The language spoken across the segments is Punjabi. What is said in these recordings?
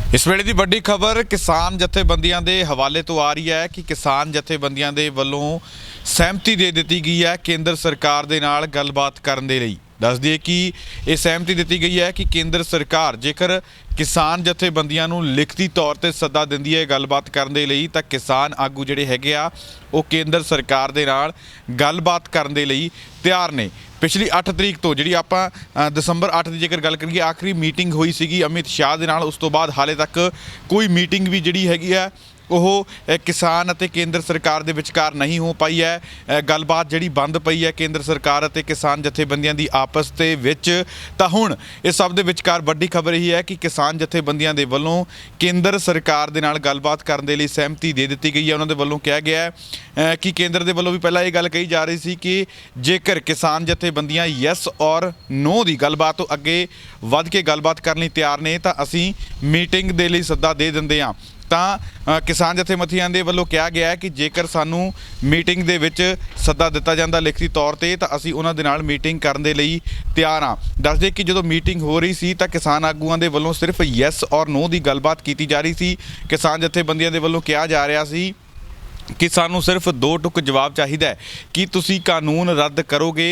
इस वेले की वड्डी खबर किसान जथेबंदियां दे हवाले तो आ रही है कि किसान जथेबंदियां दे वल्लों सहमति दे दी गई है केंद्र सरकार दे नाल गलबात करन दे लई। दस दिए कि यह सहमति दी गई है कि केंद्र सरकार जेकर किसान जथेबंदियां नूं लिखती तौर पर सद्दा दिंदी है गलबात करन दे लई तां किसान आगू जिहड़े हैगे आ वो केंद्र सरकार दे नाल गलबात करन दे लई तैयार ने। पिछली 8 तरीक तो जी आप दसंबर 8 की जेकर गल करिए आखिरी मीटिंग हुई सी अमित शाह दे नाल, उस तो बाद हाले तक कोई मीटिंग भी जी हैगी है ਉਹ किसान ਅਤੇ केंद्र सरकार ਦੇ ਵਿਚਕਾਰ नहीं हो पाई है। गलबात ਜਿਹੜੀ ਬੰਦ ਪਈ है केंद्र सरकार ਅਤੇ किसान ਜਥੇਬੰਦੀਆਂ ਦੀ ਆਪਸ ਦੇ ਵਿੱਚ। ਤਾਂ ਹੁਣ ਇਸ ਸਭ ਦੇ ਵਿਚਕਾਰ ਵੱਡੀ ਖਬਰ ਇਹ ਹੈ ਕਿ ਕਿਸਾਨ ਜਥੇਬੰਦੀਆਂ ਦੇ ਵੱਲੋਂ केंद्र सरकार ਦੇ ਨਾਲ ਗੱਲਬਾਤ ਕਰਨ ਦੇ ਲਈ ਸਹਿਮਤੀ ਦੇ ਦਿੱਤੀ ਗਈ ਹੈ। ਉਹਨਾਂ ਦੇ ਵੱਲੋਂ ਕਿਹਾ ਗਿਆ ਹੈ ਕਿ केंद्र ਦੇ ਵੱਲੋਂ ਵੀ ਪਹਿਲਾਂ ਇਹ ਗੱਲ ਕਹੀ ਜਾ ਰਹੀ ਸੀ ਕਿ ਜੇਕਰ ਕਿਸਾਨ ਜਥੇਬੰਦੀਆਂ ਯੈਸ ਔਰ ਨੋ ਦੀ ਗੱਲਬਾਤ ਤੋਂ ਅੱਗੇ ਵੱਧ ਕੇ ਗੱਲਬਾਤ ਕਰਨ ਲਈ ਤਿਆਰ ਨੇ ਤਾਂ ਅਸੀਂ ਮੀਟਿੰਗ ਦੇ ਲਈ ਸੱਦਾ ਦੇ ਦਿੰਦੇ ਹਾਂ। ਤਾਂ ਕਿਸਾਨ ਜਥੇਬੰਦੀਆਂ ਦੇ ਵੱਲੋਂ ਕਿਹਾ ਗਿਆ ਹੈ ਕਿ ਜੇਕਰ ਸਾਨੂੰ ਮੀਟਿੰਗ ਦੇ ਵਿੱਚ ਸੱਦਾ ਦਿੱਤਾ ਜਾਂਦਾ ਲਿਖਤੀ ਤੌਰ ਤੇ ਤਾਂ ਅਸੀਂ ਉਹਨਾਂ ਦੇ ਨਾਲ ਮੀਟਿੰਗ ਕਰਨ ਦੇ ਲਈ ਤਿਆਰ ਹਾਂ। ਦੱਸਦੇ ਕਿ ਜਦੋਂ ਮੀਟਿੰਗ ਹੋ ਰਹੀ ਸੀ ਤਾਂ ਕਿਸਾਨ ਆਗੂਆਂ ਦੇ ਵੱਲੋਂ ਸਿਰਫ ਯੈਸ ਔਰ ਨੋ ਦੀ ਗੱਲਬਾਤ ਕੀਤੀ ਜਾ ਰਹੀ ਸੀ। ਕਿਸਾਨ ਜਥੇਬੰਦੀਆਂ ਦੇ ਵੱਲੋਂ ਕਿਹਾ ਜਾ ਰਿਹਾ ਸੀ कि सानू सिर्फ 2 टुक जवाब चाहिए कि तुसी कानून रद्द करोगे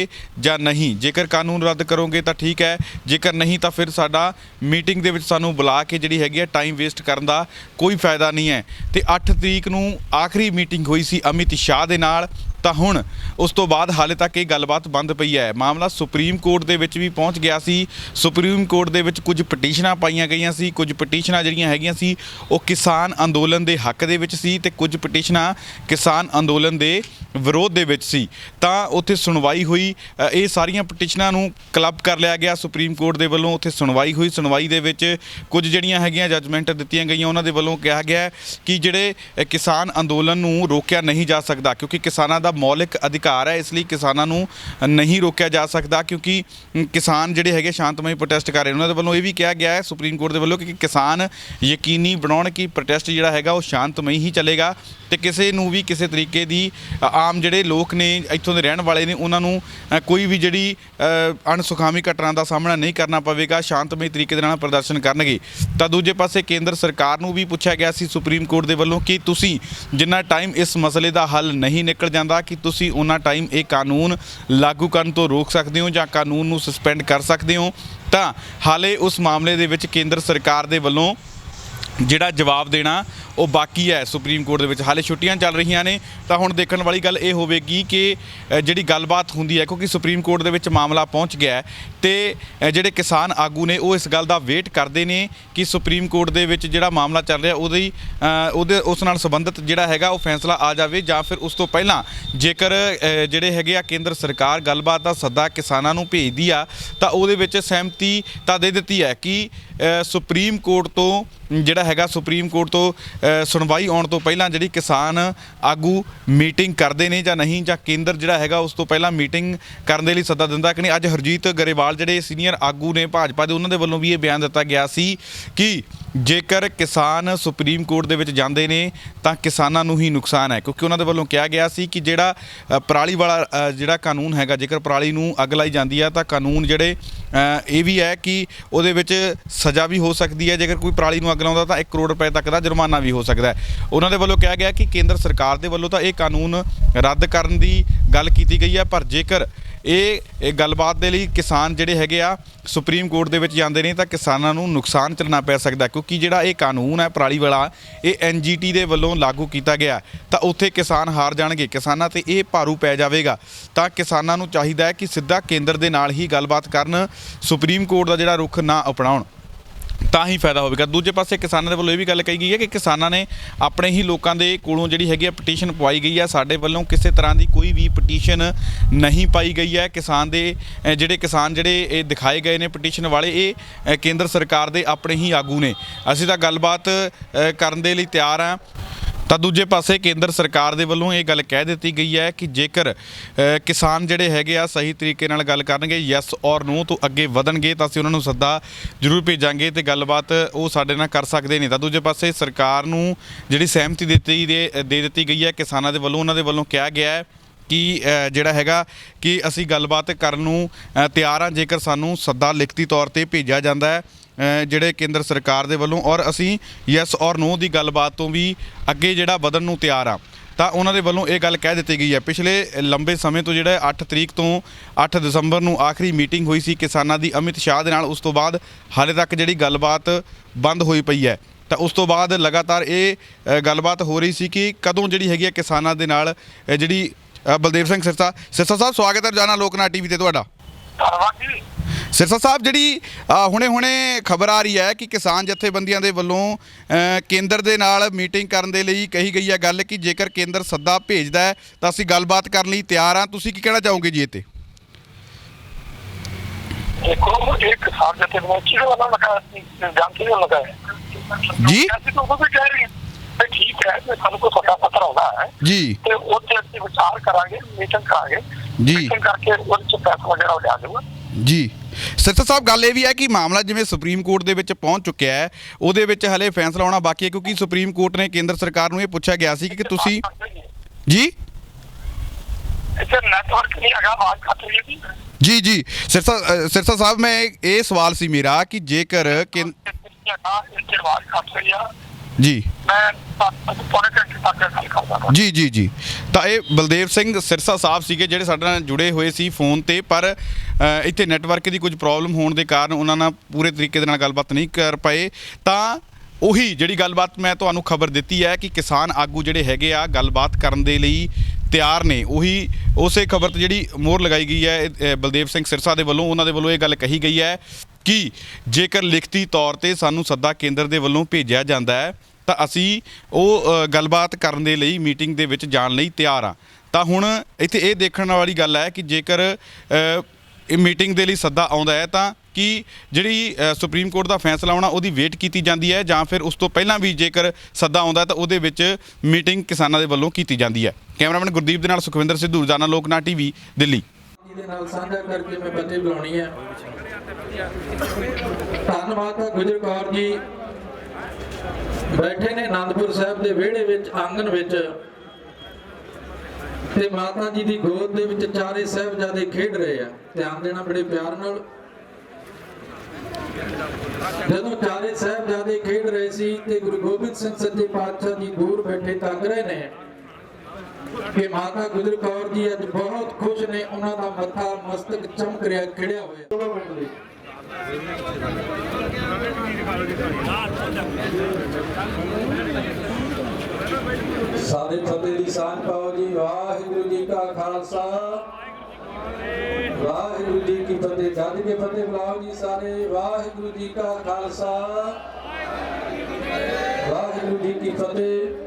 या नहीं। जेकर कानून रद्द करोगे तो ठीक है, जेकर नहीं तो फिर साडा मीटिंग दे विच सानू बुला के जिहड़ी हैगी है टाइम वेस्ट करन दा कोई फायदा नहीं है। तो 8 तरीक नूं आखिरी मीटिंग हुई सी अमित शाह दे नाल। ਤਾਂ ਹੁਣ ਉਸ ਤੋਂ ਬਾਅਦ ਹਾਲੇ ਤੱਕ ਇਹ ਗੱਲਬਾਤ ਬੰਦ ਪਈ ਹੈ। ਮਾਮਲਾ ਸੁਪਰੀਮ ਕੋਰਟ ਦੇ ਵਿੱਚ ਵੀ ਪਹੁੰਚ ਗਿਆ ਸੀ। ਸੁਪਰੀਮ ਕੋਰਟ ਦੇ ਵਿੱਚ ਕੁਝ ਪਟੀਸ਼ਨਾਂ ਪਾਈਆਂ ਗਈਆਂ ਸੀ। ਕੁਝ ਪਟੀਸ਼ਨਾਂ ਜਿਹੜੀਆਂ ਹੈਗੀਆਂ ਸੀ ਉਹ ਕਿਸਾਨ ਅੰਦੋਲਨ ਦੇ ਹੱਕ ਦੇ ਵਿੱਚ ਸੀ ਤੇ ਕੁਝ ਪਟੀਸ਼ਨਾਂ ਕਿਸਾਨ ਅੰਦੋਲਨ ਦੇ ਵਿਰੋਧ ਦੇ ਵਿੱਚ ਸੀ। ਤਾਂ ਉੱਥੇ ਸੁਣਵਾਈ ਹੋਈ। ਇਹ ਸਾਰੀਆਂ ਪਟੀਸ਼ਨਾਂ ਨੂੰ ਕਲੱਬ ਕਰ ਲਿਆ ਗਿਆ ਸੁਪਰੀਮ ਕੋਰਟ ਦੇ ਵੱਲੋਂ। ਉੱਥੇ ਸੁਣਵਾਈ ਹੋਈ। ਸੁਣਵਾਈ ਦੇ ਵਿੱਚ ਕੁਝ ਜਿਹੜੀਆਂ ਹੈਗੀਆਂ ਜੱਜਮੈਂਟ ਦਿੱਤੀਆਂ ਗਈਆਂ। ਉਹਨਾਂ ਦੇ ਵੱਲੋਂ ਕਿਹਾ ਗਿਆ ਕਿ ਜਿਹੜੇ ਕਿਸਾਨ ਅੰਦੋਲਨ ਨੂੰ ਰੋਕਿਆ ਨਹੀਂ ਜਾ ਸਕਦਾ ਕਿਉਂਕਿ ਕਿਸਾਨਾਂ ਦਾ ਮੌਲਿਕ ਅਧਿਕਾਰ ਹੈ, ਇਸ ਲਈ ਕਿਸਾਨਾਂ ਨੂੰ ਨਹੀਂ ਰੋਕਿਆ ਜਾ ਸਕਦਾ ਕਿਉਂਕਿ ਕਿਸਾਨ ਜਿਹੜੇ ਹੈਗੇ ਸ਼ਾਂਤਮਈ ਪ੍ਰੋਟੈਸਟ ਕਰ ਰਹੇ। ਉਹਨਾਂ ਦੇ ਵੱਲੋਂ ਇਹ ਵੀ ਕਿਹਾ ਗਿਆ ਹੈ ਸੁਪਰੀਮ ਕੋਰਟ ਦੇ ਵੱਲੋਂ ਕਿ ਕਿਸਾਨ ਯਕੀਨੀ ਬਣਾਉਣ ਕਿ ਪ੍ਰੋਟੈਸਟ ਜਿਹੜਾ ਹੈਗਾ ਉਹ ਸ਼ਾਂਤਮਈ ਹੀ ਚੱਲੇਗਾ ਤੇ ਕਿਸੇ ਨੂੰ ਵੀ ਕਿਸੇ ਤਰੀਕੇ ਦੀ ਆਮ ਜਿਹੜੇ ਲੋਕ ਨੇ ਇੱਥੋਂ ਦੇ ਰਹਿਣ ਵਾਲੇ ਨੇ ਉਹਨਾਂ ਨੂੰ ਕੋਈ ਵੀ ਜਿਹੜੀ ਅਣਸੁਖਾਵੀ ਘਟਨਾ ਦਾ ਸਾਹਮਣਾ ਨਹੀਂ ਕਰਨਾ ਪਵੇਗਾ, ਸ਼ਾਂਤਮਈ ਤਰੀਕੇ ਦੇ ਨਾਲ ਪ੍ਰਦਰਸ਼ਨ ਕਰਨਗੇ। ਤਾਂ ਦੂਜੇ ਪਾਸੇ ਕੇਂਦਰ ਸਰਕਾਰ ਨੂੰ ਵੀ ਪੁੱਛਿਆ ਗਿਆ ਸੀ ਸੁਪਰੀਮ ਕੋਰਟ ਦੇ ਵੱਲੋਂ ਕਿ ਤੁਸੀਂ ਜਿੰਨਾ ਟਾਈਮ ਇਸ ਮਸਲੇ ਦਾ ਹੱਲ ਨਹੀਂ ਨਿਕਲ ਜਾਂਦਾ ਕਿ ਤੁਸੀਂ ਉਹਨਾਂ ਟਾਈਮ ਇਹ ਕਾਨੂੰਨ ਲਾਗੂ ਕਰਨ ਤੋਂ ਰੋਕ ਸਕਦੇ ਹੋ ਜਾਂ ਕਾਨੂੰਨ ਨੂੰ ਸਸਪੈਂਡ ਕਰ ਸਕਦੇ ਹੋ। ਤਾਂ ਹਾਲੇ ਉਸ ਮਾਮਲੇ ਦੇ ਵਿੱਚ ਕੇਂਦਰ ਸਰਕਾਰ ਦੇ ਵੱਲੋਂ ਜਿਹੜਾ ਜਵਾਬ ਦੇਣਾ ਉਹ ਬਾਕੀ ਹੈ। ਸੁਪਰੀਮ ਕੋਰਟ ਦੇ ਵਿੱਚ ਹਾਲੇ ਛੁੱਟੀਆਂ ਚੱਲ ਰਹੀਆਂ ਨੇ ਤਾਂ ਹੁਣ ਦੇਖਣ ਵਾਲੀ ਗੱਲ ਇਹ ਹੋਵੇਗੀ ਕਿ ਜਿਹੜੀ ਗੱਲਬਾਤ ਹੁੰਦੀ ਹੈ ਕਿਉਂਕਿ ਸੁਪਰੀਮ ਕੋਰਟ ਦੇ ਵਿੱਚ ਮਾਮਲਾ ਪਹੁੰਚ ਗਿਆ ਤੇ ਜਿਹੜੇ ਕਿਸਾਨ ਆਗੂ ਨੇ ਉਹ ਇਸ ਗੱਲ ਦਾ ਵੇਟ ਕਰਦੇ ਨੇ ਕਿ ਸੁਪਰੀਮ ਕੋਰਟ ਦੇ ਵਿੱਚ ਜਿਹੜਾ ਮਾਮਲਾ ਚੱਲ ਰਿਹਾ ਉਹਦੇ ਉਸ ਨਾਲ ਸੰਬੰਧਿਤ ਜਿਹੜਾ ਹੈਗਾ ਉਹ ਫੈਸਲਾ ਆ ਜਾਵੇ ਜਾਂ ਫਿਰ ਉਸ ਤੋਂ ਪਹਿਲਾਂ ਜੇਕਰ ਜਿਹੜੇ ਹੈਗੇ ਆ ਕੇਂਦਰ ਸਰਕਾਰ ਗੱਲਬਾਤ ਦਾ ਸੱਦਾ ਕਿਸਾਨਾਂ ਨੂੰ ਭੇਜਦੀ ਆ ਤਾਂ ਉਹਦੇ ਵਿੱਚ ਸਹਿਮਤੀ ਤਾਂ ਦੇ ਦਿੱਤੀ ਹੈ ਕਿ ਸੁਪਰੀਮ ਕੋਰਟ ਤੋਂ ਜਿਹੜਾ ਹੈਗਾ ਸੁਪਰੀਮ ਕੋਰਟ ਤੋਂ ਸੁਣਵਾਈ ਆਉਣ ਤੋਂ ਪਹਿਲਾਂ ਜਿਹੜੀ ਕਿਸਾਨ ਆਗੂ ਮੀਟਿੰਗ ਕਰਦੇ ਨੇ ਜਾਂ ਨਹੀਂ ਜਾਂ ਕੇਂਦਰ ਜਿਹੜਾ ਹੈਗਾ ਉਸ ਤੋਂ ਪਹਿਲਾਂ ਮੀਟਿੰਗ ਕਰਨ ਦੇ ਲਈ ਸੱਦਾ ਦਿੰਦਾ ਕਿ ਨਹੀਂ। ਅੱਜ ਹਰਜੀਤ ਗਰੇਵਾਲ ਜਿਹੜੇ ਸੀਨੀਅਰ ਆਗੂ ਨੇ ਭਾਜਪਾ ਦੇ ਉਹਨਾਂ ਦੇ ਵੱਲੋਂ ਵੀ ਇਹ ਬਿਆਨ ਦਿੱਤਾ ਗਿਆ ਸੀ ਕਿ ਜੇਕਰ ਕਿਸਾਨ ਸੁਪਰੀਮ ਕੋਰਟ ਦੇ ਵਿੱਚ ਜਾਂਦੇ ਨੇ ਤਾਂ ਕਿਸਾਨਾਂ ਨੂੰ ਹੀ ਨੁਕਸਾਨ ਹੈ ਕਿਉਂਕਿ ਉਹਨਾਂ ਦੇ ਵੱਲੋਂ ਕਿਹਾ ਗਿਆ ਸੀ ਕਿ ਜਿਹੜਾ ਪਰਾਲੀ ਵਾਲਾ ਜਿਹੜਾ ਕਾਨੂੰਨ ਹੈਗਾ ਜੇਕਰ ਪਰਾਲੀ ਨੂੰ ਅੱਗ ਲਾਈ ਜਾਂਦੀ ਆ ਤਾਂ ਕਾਨੂੰਨ ਜਿਹੜੇ ਇਹ ਵੀ ਹੈ ਕਿ ਉਹਦੇ ਵਿੱਚ ਸਜ਼ਾ ਵੀ ਹੋ ਸਕਦੀ ਹੈ। ਜੇਕਰ ਕੋਈ ਪਰਾਲੀ ਨੂੰ ਅੱਗ ਲਾਉਂਦਾ ਤਾਂ 1 ਕਰੋੜ ਰੁਪਏ ਤੱਕ ਦਾ ਜੁਰਮਾਨਾ ਵੀ ਹੋ ਸਕਦਾ ਹੈ। ਉਹਨਾਂ ਦੇ ਵੱਲੋਂ ਕਿਹਾ ਗਿਆ ਕਿ ਕੇਂਦਰ ਸਰਕਾਰ ਦੇ ਵੱਲੋਂ ਤਾਂ ਇਹ ਕਾਨੂੰਨ ਰੱਦ ਕਰਨ ਦੀ ਗੱਲ ਕੀਤੀ ਗਈ ਹੈ ਪਰ ਜੇਕਰ ਇਹ ਗੱਲਬਾਤ ਦੇ ਲਈ ਕਿਸਾਨ ਜਿਹੜੇ ਹੈਗੇ ਆ ਸੁਪਰੀਮ ਕੋਰਟ ਦੇ ਵਿੱਚ ਜਾਂਦੇ ਨੇ ਤਾਂ ਕਿਸਾਨਾਂ ਨੂੰ ਨੁਕਸਾਨ ਝੱਲਣਾ ਪੈ ਸਕਦਾ ਕਿਉਂਕਿ ਜਿਹੜਾ ਇਹ ਕਾਨੂੰਨ ਹੈ ਪਰਾਲੀ ਵਾਲਾ ਇਹ NGT ਦੇ ਵੱਲੋਂ ਲਾਗੂ ਕੀਤਾ ਗਿਆ ਤਾਂ ਉੱਥੇ ਕਿਸਾਨ ਹਾਰ ਜਾਣਗੇ, ਕਿਸਾਨਾਂ ਤੇ ਇਹ ਭਾਰੂ ਪੈ ਜਾਵੇਗਾ। ਤਾਂ ਕਿਸਾਨਾਂ ਨੂੰ ਚਾਹੀਦਾ ਹੈ ਕਿ ਸਿੱਧਾ ਕੇਂਦਰ ਦੇ ਨਾਲ ਹੀ ਗੱਲਬਾਤ ਕਰਨ, ਸੁਪਰੀਮ ਕੋਰਟ ਦਾ ਜਿਹੜਾ ਰੁਖ ਨਾ ਅਪਣਾਉਣ ਤਾਂ ਹੀ ਫਾਇਦਾ ਹੋਵੇਗਾ। ਦੂਜੇ ਪਾਸੇ ਕਿਸਾਨਾਂ ਦੇ ਵੱਲੋਂ ਇਹ ਵੀ ਗੱਲ ਕਹੀ ਗਈ ਹੈ ਕਿ ਕਿਸਾਨਾਂ ਨੇ ਆਪਣੇ ਹੀ ਲੋਕਾਂ ਦੇ ਕੋਲੋਂ ਜਿਹੜੀ ਹੈਗੀ ਆ ਪਟੀਸ਼ਨ ਪਵਾਈ ਗਈ ਹੈ। ਸਾਡੇ ਵੱਲੋਂ ਕਿਸੇ ਤਰ੍ਹਾਂ ਦੀ ਕੋਈ ਵੀ ਪਟੀਸ਼ਨ ਨਹੀਂ ਪਾਈ ਗਈ ਹੈ। ਕਿਸਾਨ ਜਿਹੜੇ ਇਹ ਦਿਖਾਏ ਗਏ ਨੇ ਪਟੀਸ਼ਨ ਵਾਲੇ ਇਹ ਕੇਂਦਰ ਸਰਕਾਰ ਦੇ ਆਪਣੇ ਹੀ ਆਗੂ ਨੇ। ਅਸੀਂ ਤਾਂ ਗੱਲਬਾਤ ਕਰਨ ਦੇ ਲਈ ਤਿਆਰ ਹਾਂ। ਤਾਂ ਦੂਜੇ ਪਾਸੇ ਕੇਂਦਰ ਸਰਕਾਰ ਦੇ ਵੱਲੋਂ ਇਹ ਗੱਲ ਕਹਿ ਦਿੱਤੀ ਗਈ ਹੈ ਕਿ ਜੇਕਰ ਕਿਸਾਨ ਜਿਹੜੇ ਹੈਗੇ ਆ ਸਹੀ ਤਰੀਕੇ ਨਾਲ ਗੱਲ ਕਰਨਗੇ ਯੈਸ ਔਰ ਨੋ ਤੋਂ ਅੱਗੇ ਵਧਣਗੇ ਤਾਂ ਅਸੀਂ ਉਹਨਾਂ ਨੂੰ ਸੱਦਾ ਜ਼ਰੂਰ ਭੇਜਾਂਗੇ ਤੇ ਗੱਲਬਾਤ ਉਹ ਸਾਡੇ ਨਾਲ ਕਰ ਸਕਦੇ ਨੇ। ਤਾਂ ਦੂਜੇ ਪਾਸੇ ਸਰਕਾਰ ਨੂੰ ਜਿਹੜੀ ਸਹਿਮਤੀ ਦੇ ਦਿੱਤੀ ਗਈ ਹੈ ਕਿਸਾਨਾਂ ਦੇ ਵੱਲੋਂ, ਉਹਨਾਂ ਦੇ ਵੱਲੋਂ ਕਿਹਾ ਗਿਆ ਹੈ ਕਿ ਜਿਹੜਾ ਹੈਗਾ ਕਿ ਅਸੀਂ ਗੱਲਬਾਤ ਕਰਨ ਨੂੰ ਤਿਆਰ ਹਾਂ ਜੇਕਰ ਸਾਨੂੰ ਸੱਦਾ ਲਿਖਤੀ ਤੌਰ ਤੇ ਭੇਜਿਆ ਜਾਂਦਾ ਹੈ ਜਿਹੜੇ ਕੇਂਦਰ ਸਰਕਾਰ ਦੇ ਵੱਲੋਂ, ਔਰ ਅਸੀਂ ਯੈਸ ਔਰ ਨੋ ਦੀ ਗੱਲਬਾਤ ਤੋਂ ਵੀ ਅੱਗੇ ਜਿਹੜਾ ਵਧਣ ਨੂੰ ਤਿਆਰ ਹਾਂ। ਤਾਂ ਉਹਨਾਂ ਦੇ ਵੱਲੋਂ ਇਹ ਗੱਲ ਕਹਿ ਦਿੱਤੀ ਗਈ ਹੈ। ਪਿਛਲੇ ਲੰਬੇ ਸਮੇਂ ਤੋਂ ਜਿਹੜਾ 8 ਤਰੀਕ ਤੋਂ 8 ਦਸੰਬਰ ਨੂੰ ਆਖਰੀ ਮੀਟਿੰਗ ਹੋਈ ਸੀ ਕਿਸਾਨਾਂ ਦੀ ਅਮਿਤ ਸ਼ਾਹ ਦੇ ਨਾਲ, ਉਸ ਤੋਂ ਬਾਅਦ ਹਾਲੇ ਤੱਕ ਜਿਹੜੀ ਗੱਲਬਾਤ ਬੰਦ ਹੋਈ ਪਈ ਹੈ। ਤਾਂ ਉਸ ਤੋਂ ਬਾਅਦ ਲਗਾਤਾਰ ਇਹ ਗੱਲਬਾਤ ਹੋ ਰਹੀ ਸੀ ਕਿ ਕਦੋਂ ਜਿਹੜੀ ਹੈਗੀ ਹੈ ਕਿਸਾਨਾਂ ਦੇ ਨਾਲ ਜਿਹੜੀ ਬਲਦੇਵ ਸਿੰਘ ਸਿਰਸਾ ਸਾਹਿਬ, ਸਵਾਗਤ ਹੈ ਰੋਜ਼ਾਨਾ ਲੋਕਨਾਥ ਟੀਵੀ ਤੇ ਤੁਹਾਡਾ। ਸਿਰਸਾ ਸਾਹਿਬ, ਜਿਹੜੀ ਹੁਣੇ ਖਬਰ ਆ ਰਹੀ ਹੈ ਕਿ ਕਿਸਾਨ ਜਥੇਬੰਦੀਆਂ ਦੇ ਵੱਲੋਂ ਕੇਂਦਰ ਦੇ ਨਾਲ ਮੀਟਿੰਗ ਕਰਨ ਦੇ ਲਈ ਕਹੀ ਗਈ ਹੈ ਗੱਲ ਕਿ ਜੇਕਰ ਕੇਂਦਰ ਸੱਦਾ ਭੇਜਦਾ ਹੈ ਤਾਂ ਅਸੀਂ ਗੱਲਬਾਤ ਕਰਨ ਲਈ ਤਿਆਰ ਹਾਂ। ਤੁਸੀਂ ਕੀ ਕਹਿਣਾ ਚਾਹੋਗੇ ਜੀ ਇਹ 'ਤੇ? देखो एक किसान जथेबंदी वाला लगा जानते लगा है जी तो वो भी कह रही है ठीक है सानू को छोटा पत्र होना है जी ਤੇ ਉੱਥੇ ਅਸੀਂ ਵਿਚਾਰ ਕਰਾਂਗੇ ਮੀਟਿੰਗ ਕਰਾਂਗੇ ਜੀ ਮੀਟਿੰਗ ਕਰਕੇ ਉਹਦੇ ਚ ਫੈਸਲਾ ਜਿਹੜਾ ਲਿਆ ਜਾਊਗਾ ਜੀ। ਸਿਰਸਾ ਸਾਹਿਬ, ਗੱਲ ਇਹ ਵੀ ਹੈ ਕਿ ਮਾਮਲਾ ਜਿਵੇਂ ਸੁਪਰੀਮ ਕੋਰਟ ਦੇ ਵਿੱਚ ਪਹੁੰਚ ਚੁੱਕਿਆ ਹੈ, ਉਹਦੇ ਵਿੱਚ ਹਲੇ ਫੈਸਲਾ ਆਉਣਾ ਬਾਕੀ ਹੈ ਕਿਉਂਕਿ ਸੁਪਰੀਮ ਕੋਰਟ ਨੇ ਕੇਂਦਰ ਸਰਕਾਰ ਨੂੰ ਇਹ ਪੁੱਛਿਆ ਗਿਆ ਸੀ ਕਿ ਤੁਸੀਂ ਜੀ ਇੱਥੇ ਨੈਟਵਰਕ ਨਹੀਂ ਹੈਗਾ ਆਵਾਜ਼ ਕੱਟ ਰਹੀ ਹੈ ਜੀ ਜੀ ਸਿਰਸਾ ਸਾਹਿਬ, ਮੈਂ ਇਹ ਸਵਾਲ ਸੀ ਮੇਰਾ ਕਿ ਜੇਕਰ ਇੱਥੇ ਆਵਾਜ਼ ਕੱਟ ਰਹੀ ਆ ਜੀ ਮੈਂ ਪੌਣੇ ਘੰਟੇ ਤੱਕ ਗੱਲ ਕਰਦਾ ਜੀ ਜੀ ਜੀ ਤਾਂ ਇਹ ਬਲਦੇਵ ਸਿੰਘ ਸਿਰਸਾ ਸਾਹਿਬ ਸੀਗੇ ਜਿਹੜੇ ਸਾਡੇ ਨਾਲ ਜੁੜੇ ਹੋਏ ਸੀ ਫੋਨ ਤੇ, ਪਰ ਇੱਥੇ ਨੈਟਵਰਕ ਦੀ ਕੁਝ ਪ੍ਰੋਬਲਮ ਹੋਣ ਦੇ ਕਾਰਨ ਉਹਨਾਂ ਨਾਲ ਪੂਰੇ ਤਰੀਕੇ ਦੇ ਨਾਲ ਗੱਲਬਾਤ ਨਹੀਂ ਕਰ ਪਾਏ। ਤਾਂ ਉਹੀ ਜਿਹੜੀ ਗੱਲਬਾਤ ਮੈਂ ਤੁਹਾਨੂੰ ਖਬਰ ਦਿੱਤੀ ਹੈ ਕਿ ਕਿਸਾਨ ਆਗੂ ਜਿਹੜੇ ਹੈਗੇ ਆ ਗੱਲਬਾਤ ਕਰਨ ਦੇ ਲਈ ਤਿਆਰ ਨੇ, ਉਹੀ ਉਸੇ ਖਬਰ 'ਤੇ ਜਿਹੜੀ ਮੋਹਰ ਲਗਾਈ ਗਈ ਹੈ ਬਲਦੇਵ ਸਿੰਘ ਸਿਰਸਾ ਦੇ ਵੱਲੋਂ। ਉਹਨਾਂ ਦੇ ਵੱਲੋਂ ਇਹ ਗੱਲ ਕਹੀ ਗਈ ਹੈ ਕਿ ਜੇਕਰ ਲਿਖਤੀ ਤੌਰ 'ਤੇ ਸਾਨੂੰ ਸੱਦਾ ਕੇਂਦਰ ਦੇ ਵੱਲੋਂ ਭੇਜਿਆ ਜਾਂਦਾ ਹੈ ਤਾਂ ਅਸੀਂ ਉਹ ਗੱਲਬਾਤ ਕਰਨ ਦੇ ਲਈ ਮੀਟਿੰਗ ਦੇ ਵਿੱਚ ਜਾਣ ਲਈ ਤਿਆਰ ਹਾਂ। ਤਾਂ ਹੁਣ ਇੱਥੇ ਇਹ ਦੇਖਣ ਵਾਲੀ ਗੱਲ ਹੈ ਕਿ ਜੇਕਰ ਇਹ ਮੀਟਿੰਗ ਦੇ ਲਈ ਸੱਦਾ ਆਉਂਦਾ ਹੈ ਤਾਂ ਕਿ ਜਿਹੜੀ ਸੁਪਰੀਮ ਕੋਰਟ ਦਾ ਫੈਸਲਾ ਆਉਣਾ ਉਹਦੀ ਵੇਟ ਕੀਤੀ ਜਾਂਦੀ ਹੈ ਜਾਂ ਫਿਰ ਉਸ ਤੋਂ ਪਹਿਲਾਂ ਵੀ ਜੇਕਰ ਸੱਦਾ ਆਉਂਦਾ ਤਾਂ ਉਹਦੇ ਵਿੱਚ ਮੀਟਿੰਗ ਕਿਸਾਨਾਂ ਦੇ ਵੱਲੋਂ ਕੀਤੀ ਜਾਂਦੀ ਹੈ। ਕੈਮਰਾਮੈਨ ਗੁਰਦੀਪ ਦੇ ਨਾਲ ਸੁਖਵਿੰਦਰ ਸਿੱਧੂ, ਰੋਜ਼ਾਨਾ ਲੋਕਨਾਥ ਟੀਵੀ, ਦਿੱਲੀ। ਦੇ ਨਾਲ ਸਾਂਝਾ ਕਰਕੇ ਮੈਂ ਬੱਚੇ ਬੁਲਾਉਣੀ ਹੈ। ਧੰਨਵਾਦ ਹੈ ਗੁਜਰ ਕੌਰ ਜੀ, ਬੈਠੇ ਨੇ ਆਨੰਦਪੁਰ ਸਾਹਿਬ ਦੇ ਵਿਹੜੇ ਵਿੱਚ ਆਂਗਣ ਵਿੱਚ ਤੇ ਮਾਤਾ ਜੀ ਦੀ ਗੋਦ ਦੇ ਵਿੱਚ ਚਾਰੇ ਸਾਹਿਬਜ਼ਾਦੇ ਖੇਡ ਰਹੇ ਆ। ਧਿਆਨ ਦੇਣਾ ਬੜੇ ਪਿਆਰ ਨਾਲ। ਜਦੋਂ ਚਾਰੇ ਸਾਹਿਬਜ਼ਾਦੇ ਖੇਡ ਰਹੇ ਸੀ ਤੇ ਗੁਰੂ ਗੋਬਿੰਦ ਸਿੰਘ ਸੱਚੇ ਪਾਤਸ਼ਾਹ ਜੀ ਦੂਰ ਬੈਠੇ ਤੱਕ ਰਹੇ ਨੇ ਕਿ ਮਾਤਾ ਗੁਜਰ ਕੌਰ ਜੀ ਅੱਜ ਬਹੁਤ ਖੁਸ਼ ਨੇ, ਉਹਨਾਂ ਦਾ ਮੱਥਾ ਮਸਤਕ ਚਮਕ ਰਿਹਾ ਖਿੜਿਆ ਹੋਇਆ। ਸਾਰੇ ਫਤਿਹ ਦੀ ਸਾਂਝ ਪਾਓ ਜੀ। ਵਾਹਿਗੁਰੂ ਜੀ ਕਾ ਖਾਲਸਾ, ਵਾਹਿਗੁਰੂ ਜੀ ਕੀ ਫਤਿਹ। ਜਦ ਕੇ ਫਤਿਹ ਬੁਲਾਓ ਜੀ ਸਾਰੇ। ਵਾਹਿਗੁਰੂ ਜੀ ਕਾ ਖਾਲਸਾ, ਵਾਹਿਗੁਰੂ ਜੀ ਕੀ ਫਤਿਹ।